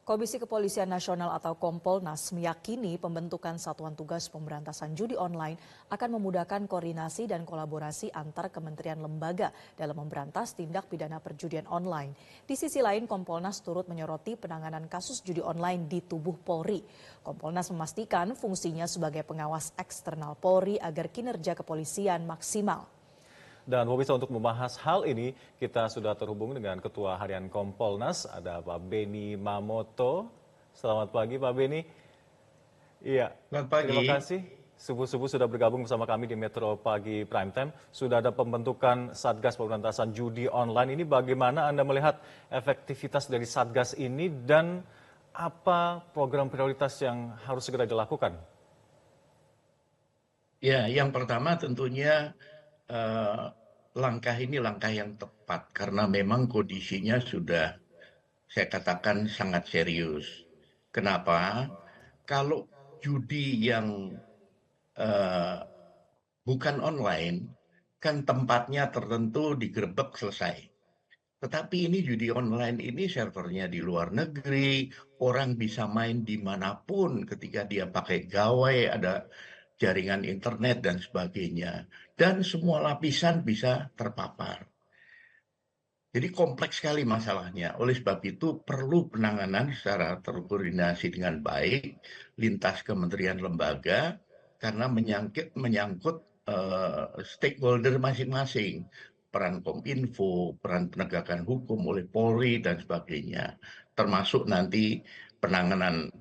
Komisi Kepolisian Nasional atau Kompolnas meyakini pembentukan Satuan Tugas Pemberantasan Judi Online akan memudahkan koordinasi dan kolaborasi antar kementerian lembaga dalam memberantas tindak pidana perjudian online. Di sisi lain, Kompolnas turut menyoroti penanganan kasus judi online di tubuh Polri. Kompolnas memastikan fungsinya sebagai pengawas eksternal Polri agar kinerja kepolisian maksimal. Dan pemirsa, untuk membahas hal ini, kita sudah terhubung dengan Ketua Harian Kompolnas, ada Pak Beni Mamoto. Selamat pagi Pak Beni. Iya, Selamat pagi. Terima kasih. Subuh-subuh sudah bergabung bersama kami di Metro Pagi Prime Time. Sudah ada pembentukan Satgas Pemberantasan Judi Online. Ini bagaimana Anda melihat efektivitas dari Satgas ini dan apa program prioritas yang harus segera dilakukan? Ya, yang pertama tentunya langkah ini langkah yang tepat karena memang kondisinya sudah saya katakan sangat serius. Kenapa? Kalau judi yang bukan online kan tempatnya tertentu digerebek selesai. Tetapi ini judi online ini servernya di luar negeri, orang bisa main dimanapun ketika dia pakai gawai, ada jaringan internet dan sebagainya. Dan semua lapisan bisa terpapar. Jadi kompleks sekali masalahnya. Oleh sebab itu perlu penanganan secara terkoordinasi dengan baik, lintas kementerian lembaga, karena menyangkut stakeholder masing-masing. Peran Kominfo, peran penegakan hukum oleh Polri, dan sebagainya. Termasuk nanti penanganan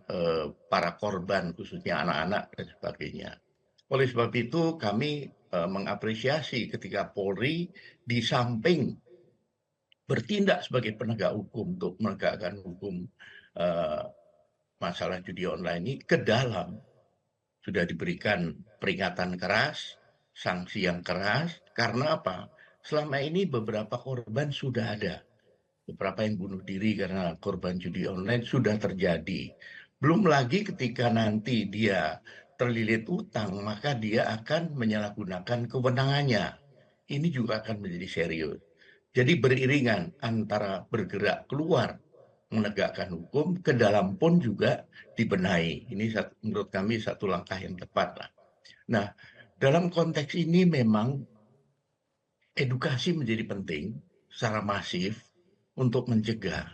para korban, khususnya anak-anak, dan sebagainya. Oleh sebab itu kami mengapresiasi ketika Polri di samping bertindak sebagai penegak hukum untuk menegakkan hukum masalah judi online ini ke dalam sudah diberikan peringatan keras, sanksi yang keras, karena apa? Selama ini beberapa korban sudah ada. Beberapa yang bunuh diri karena korban judi online sudah terjadi. Belum lagi ketika nanti dia terlilit utang, maka dia akan menyalahgunakan kewenangannya. Ini juga akan menjadi serius. Jadi beriringan antara bergerak keluar menegakkan hukum, ke dalam pun juga dibenahi. Ini menurut kami satu langkah yang tepat lah. Nah, dalam konteks ini memang edukasi menjadi penting secara masif untuk mencegah.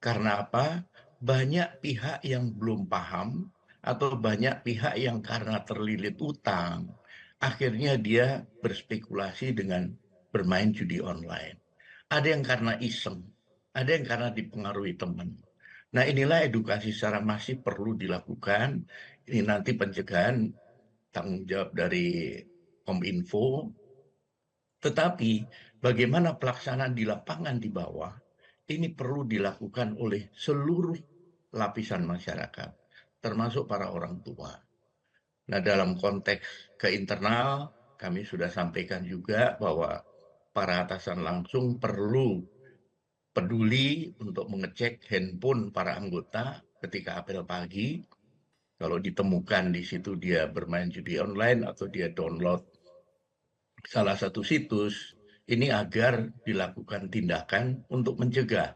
Karena apa? Banyak pihak yang belum paham atau banyak pihak yang karena terlilit utang, akhirnya dia berspekulasi dengan bermain judi online. Ada yang karena iseng, ada yang karena dipengaruhi teman. Nah, inilah edukasi secara masif perlu dilakukan. Ini nanti pencegahan tanggung jawab dari Kominfo. Tetapi bagaimana pelaksanaan di lapangan di bawah, ini perlu dilakukan oleh seluruh lapisan masyarakat, termasuk para orang tua. Nah, dalam konteks ke internal, kami sudah sampaikan juga bahwa para atasan langsung perlu peduli untuk mengecek handphone para anggota ketika apel pagi. Kalau ditemukan di situ dia bermain judi online atau dia download salah satu situs, ini agar dilakukan tindakan untuk mencegah.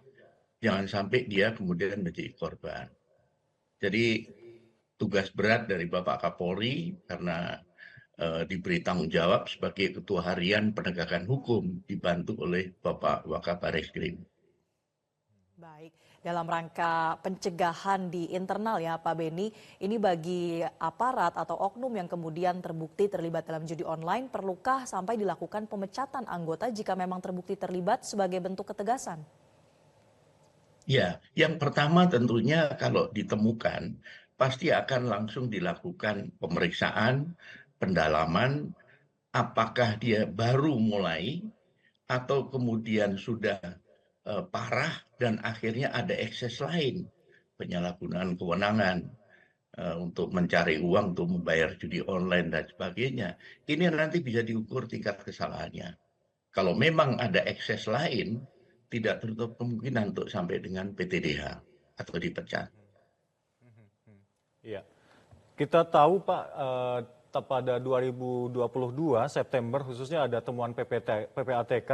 Jangan sampai dia kemudian menjadi korban. Jadi tugas berat dari Bapak Kapolri karena diberi tanggung jawab sebagai Ketua Harian Penegakan Hukum dibantu oleh Bapak Wakabaresskrim. Baik, dalam rangka pencegahan di internal ya Pak Beni, ini bagi aparat atau oknum yang kemudian terbukti terlibat dalam judi online, perlukah sampai dilakukan pemecatan anggota jika memang terbukti terlibat sebagai bentuk ketegasan? Ya, yang pertama tentunya kalau ditemukan, pasti akan langsung dilakukan pemeriksaan, pendalaman, apakah dia baru mulai atau kemudian sudah parah dan akhirnya ada ekses lain, penyalahgunaan kewenangan untuk mencari uang untuk membayar judi online dan sebagainya. Ini nanti bisa diukur tingkat kesalahannya. Kalau memang ada ekses lain, tidak tertutup kemungkinan untuk sampai dengan PTDH atau dipecat. Iya. Kita tahu Pak, pada 2022 September khususnya ada temuan PPATK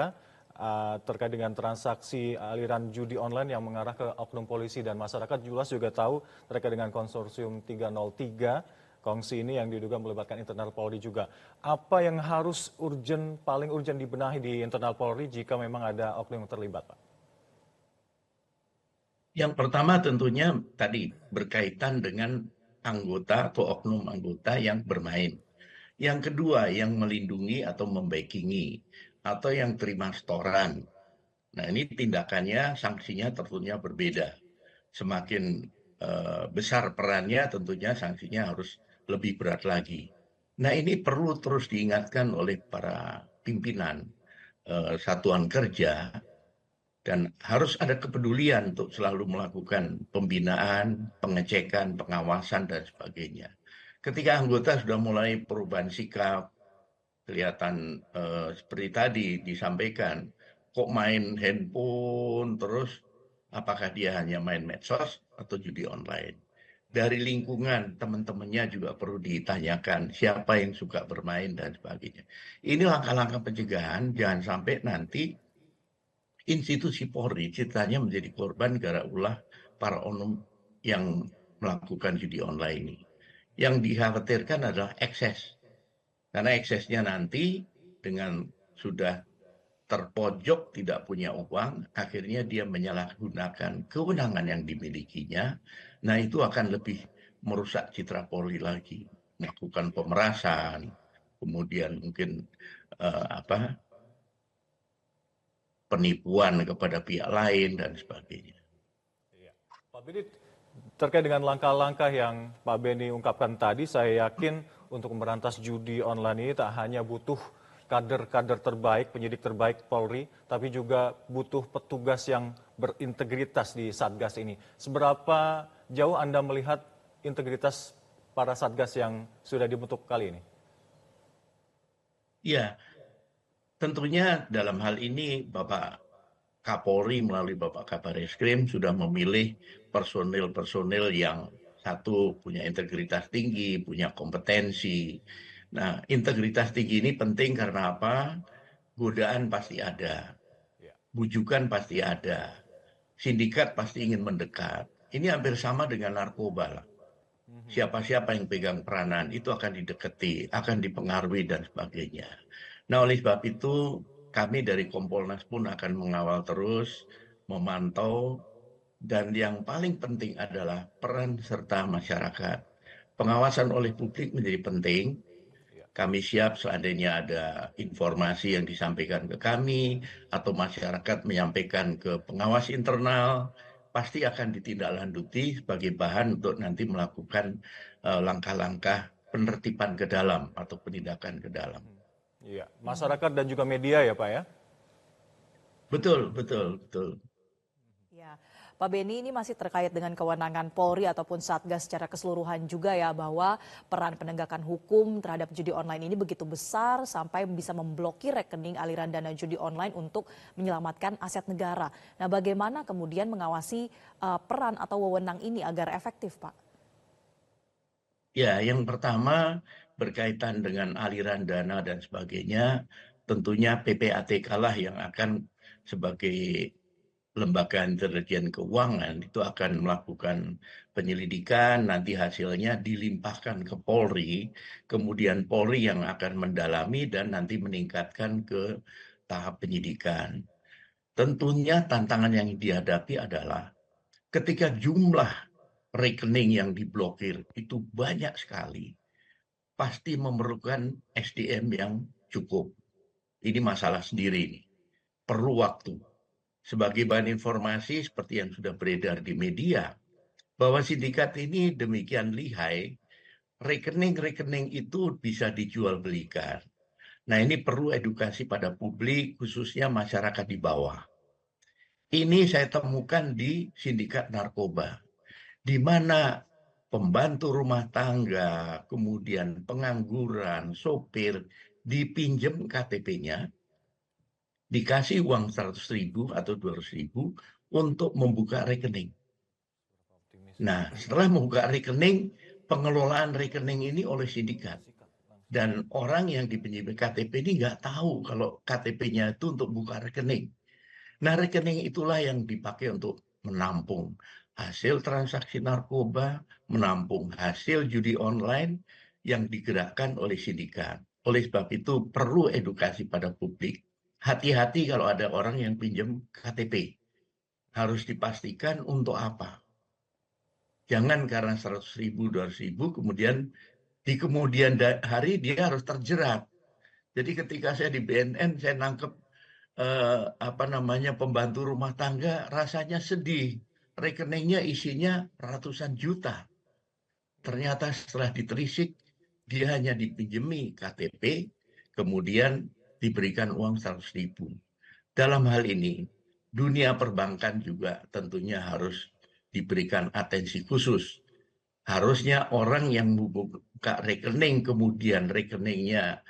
terkait dengan transaksi aliran judi online yang mengarah ke oknum polisi dan masyarakat. Jelas juga tahu terkait dengan konsorsium 303 kongsi ini yang diduga melibatkan internal Polri juga. Apa yang harus paling urgent dibenahi di internal Polri jika memang ada oknum yang terlibat, Pak? Yang pertama tentunya tadi berkaitan dengan anggota atau oknum anggota yang bermain. Yang kedua yang melindungi atau membackingi atau yang terima setoran. Nah ini tindakannya, sanksinya tentunya berbeda. Semakin besar perannya tentunya sanksinya harus lebih berat lagi. Nah ini perlu terus diingatkan oleh para pimpinan satuan kerja dan harus ada kepedulian untuk selalu melakukan pembinaan, pengecekan, pengawasan, dan sebagainya. Ketika anggota sudah mulai perubahan sikap, kelihatan seperti tadi disampaikan, kok main handphone terus, apakah dia hanya main medsos atau judi online. Dari lingkungan teman-temannya juga perlu ditanyakan siapa yang suka bermain dan sebagainya. Ini langkah-langkah pencegahan, jangan sampai nanti institusi Polri ceritanya menjadi korban gara ulah para oknum yang melakukan judi online ini. Yang dikhawatirkan adalah ekses. Karena eksesnya nanti dengan sudah terpojok tidak punya uang, akhirnya dia menyalahgunakan kewenangan yang dimilikinya. Nah itu akan lebih merusak citra Polri lagi. Melakukan pemerasan, kemudian mungkin penipuan kepada pihak lain dan sebagainya. Pak Beni, terkait dengan langkah-langkah yang Pak Beni ungkapkan tadi, saya yakin untuk memberantas judi online ini tak hanya butuh kader-kader terbaik, penyidik terbaik Polri, tapi juga butuh petugas yang berintegritas di Satgas ini. Seberapa jauh Anda melihat integritas para Satgas yang sudah dibentuk kali ini? Ya, tentunya dalam hal ini Bapak Kapolri melalui Bapak Kabareskrim sudah memilih personil-personil yang satu punya integritas tinggi, punya kompetensi. Nah, integritas tinggi ini penting karena apa? Godaan pasti ada, bujukan pasti ada, sindikat pasti ingin mendekat. Ini hampir sama dengan narkoba lah. Siapa-siapa yang pegang peranan itu akan didekati, akan dipengaruhi dan sebagainya. Nah, oleh sebab itu kami dari Kompolnas pun akan mengawal terus, memantau, dan yang paling penting adalah peran serta masyarakat. Pengawasan oleh publik menjadi penting. Kami siap seandainya ada informasi yang disampaikan ke kami atau masyarakat menyampaikan ke pengawas internal, pasti akan ditindaklanjuti sebagai bahan untuk nanti melakukan langkah-langkah penertiban ke dalam atau penindakan ke dalam. Iya, masyarakat dan juga media ya Pak ya? Betul, betul, betul. Ya, Pak Beni, ini masih terkait dengan kewenangan Polri ataupun Satgas secara keseluruhan juga ya, bahwa peran penegakan hukum terhadap judi online ini begitu besar sampai bisa memblokir rekening aliran dana judi online untuk menyelamatkan aset negara. Nah, bagaimana kemudian mengawasi peran atau wewenang ini agar efektif, Pak? Ya, yang pertama berkaitan dengan aliran dana dan sebagainya, tentunya PPATK lah yang akan sebagai lembaga intelijen keuangan itu akan melakukan penyelidikan, nanti hasilnya dilimpahkan ke Polri, kemudian Polri yang akan mendalami dan nanti meningkatkan ke tahap penyidikan. Tentunya tantangan yang dihadapi adalah ketika jumlah rekening yang diblokir itu banyak sekali, pasti memerlukan SDM yang cukup. Ini masalah sendiri nih, perlu waktu. Sebagai bahan informasi seperti yang sudah beredar di media, bahwa sindikat ini demikian lihai, rekening-rekening itu bisa dijual belikan. Nah ini perlu edukasi pada publik, khususnya masyarakat di bawah. Ini saya temukan di sindikat narkoba, di mana pembantu rumah tangga, kemudian pengangguran, sopir, dipinjam KTP-nya, dikasih uang 100.000 atau 200.000 untuk membuka rekening. Nah, setelah membuka rekening, pengelolaan rekening ini oleh sindikat. Dan orang yang dipinjami KTP ini nggak tahu kalau KTP-nya itu untuk buka rekening. Nah, rekening itulah yang dipakai untuk menampung hasil transaksi narkoba, menampung hasil judi online yang digerakkan oleh sindikat. Oleh sebab itu perlu edukasi pada publik. Hati-hati kalau ada orang yang pinjam KTP. Harus dipastikan untuk apa. Jangan karena 100.000, 200.000, kemudian di kemudian hari dia harus terjerat. Jadi ketika saya di BNN, saya nangkep pembantu rumah tangga, rasanya sedih. Rekeningnya isinya ratusan juta. Ternyata setelah ditelisik, dia hanya dipinjemi KTP, kemudian diberikan uang 100.000. Dalam hal ini, dunia perbankan juga tentunya harus diberikan atensi khusus. Harusnya orang yang membuka rekening, kemudian rekeningnya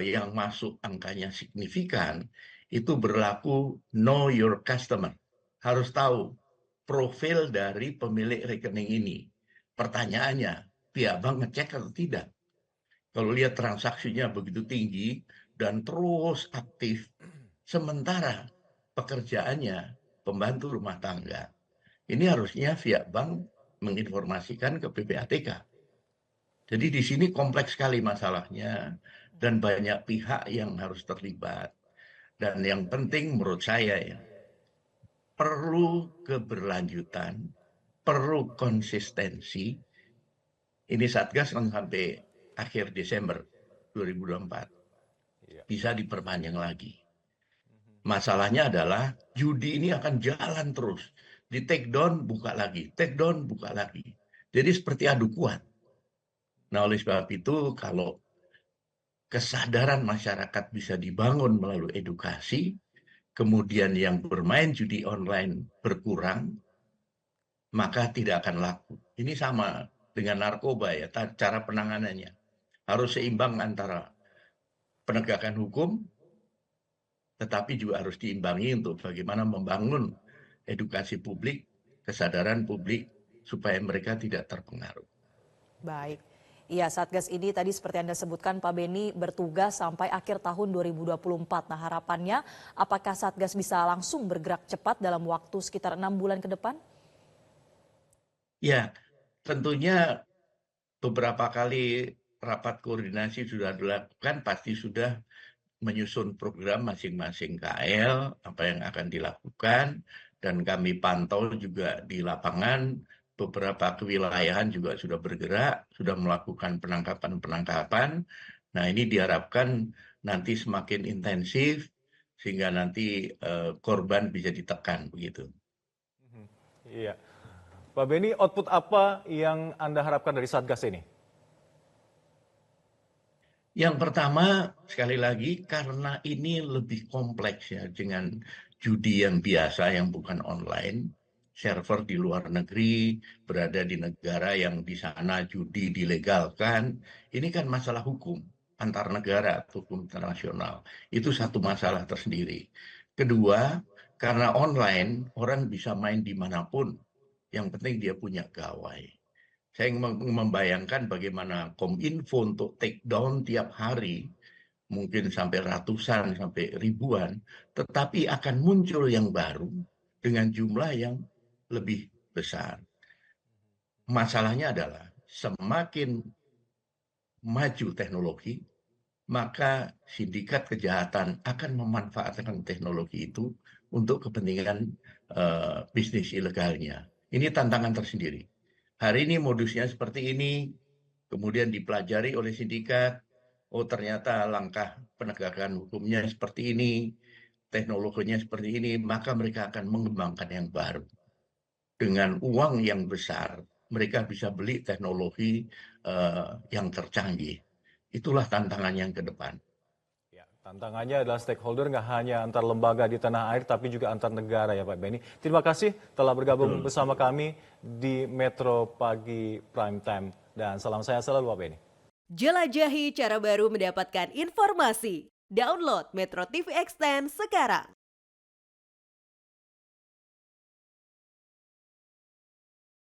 yang masuk angkanya signifikan, itu berlaku know your customer. Harus tahu profil dari pemilik rekening ini. Pertanyaannya, pihak bank ngecek atau tidak? Kalau lihat transaksinya begitu tinggi dan terus aktif, sementara pekerjaannya pembantu rumah tangga. Ini harusnya pihak bank menginformasikan ke PPATK. Jadi di sini kompleks sekali masalahnya dan banyak pihak yang harus terlibat. Dan yang penting menurut saya ya, perlu keberlanjutan, perlu konsistensi. Ini Satgas kan sampai akhir Desember 2024. Bisa diperpanjang lagi. Masalahnya adalah judi ini akan jalan terus. Di take down, buka lagi. Take down, buka lagi. Jadi seperti adu kuat. Nah, oleh sebab itu, kalau kesadaran masyarakat bisa dibangun melalui edukasi, kemudian yang bermain judi online berkurang, maka tidak akan laku. Ini sama dengan narkoba ya, cara penanganannya. Harus seimbang antara penegakan hukum, tetapi juga harus diimbangi untuk bagaimana membangun edukasi publik, kesadaran publik, supaya mereka tidak terpengaruh. Baik. Iya, Satgas ini tadi seperti Anda sebutkan Pak Beni bertugas sampai akhir tahun 2024. Nah, harapannya apakah Satgas bisa langsung bergerak cepat dalam waktu sekitar 6 bulan ke depan? Ya, tentunya beberapa kali rapat koordinasi sudah dilakukan, pasti sudah menyusun program masing-masing KL, apa yang akan dilakukan, dan kami pantau juga di lapangan, beberapa kewilayahan juga sudah bergerak, sudah melakukan penangkapan-penangkapan. Nah, ini diharapkan nanti semakin intensif, sehingga nanti korban bisa ditekan, begitu. Iya. Pak Beni, output apa yang Anda harapkan dari Satgas ini? Yang pertama, sekali lagi, karena ini lebih kompleks ya, dengan judi yang biasa, yang bukan online, server di luar negeri, berada di negara yang di sana judi dilegalkan, ini kan masalah hukum antar negara, hukum internasional. Itu satu masalah tersendiri. Kedua, karena online, orang bisa main dimanapun, yang penting dia punya gawai. Saya membayangkan bagaimana Kominfo untuk take down tiap hari, mungkin sampai ratusan, sampai ribuan, tetapi akan muncul yang baru dengan jumlah yang lebih besar. Masalahnya adalah semakin maju teknologi, maka sindikat kejahatan akan memanfaatkan teknologi itu untuk kepentingan bisnis ilegalnya. Ini tantangan tersendiri. Hari ini modusnya seperti ini, kemudian dipelajari oleh sindikat, oh ternyata langkah penegakan hukumnya seperti ini, teknologinya seperti ini, maka mereka akan mengembangkan yang baru. Dengan uang yang besar, mereka bisa beli teknologi yang tercanggih. Itulah tantangan yang ke depan. Ya, tantangannya adalah stakeholder nggak hanya antar lembaga di tanah air, tapi juga antar negara ya Pak Beni. Terima kasih telah bergabung bersama kami di Metro Pagi Prime Time. Dan salam saya selalu Pak Beni. Jelajahi cara baru mendapatkan informasi. Download Metro TV Extend sekarang.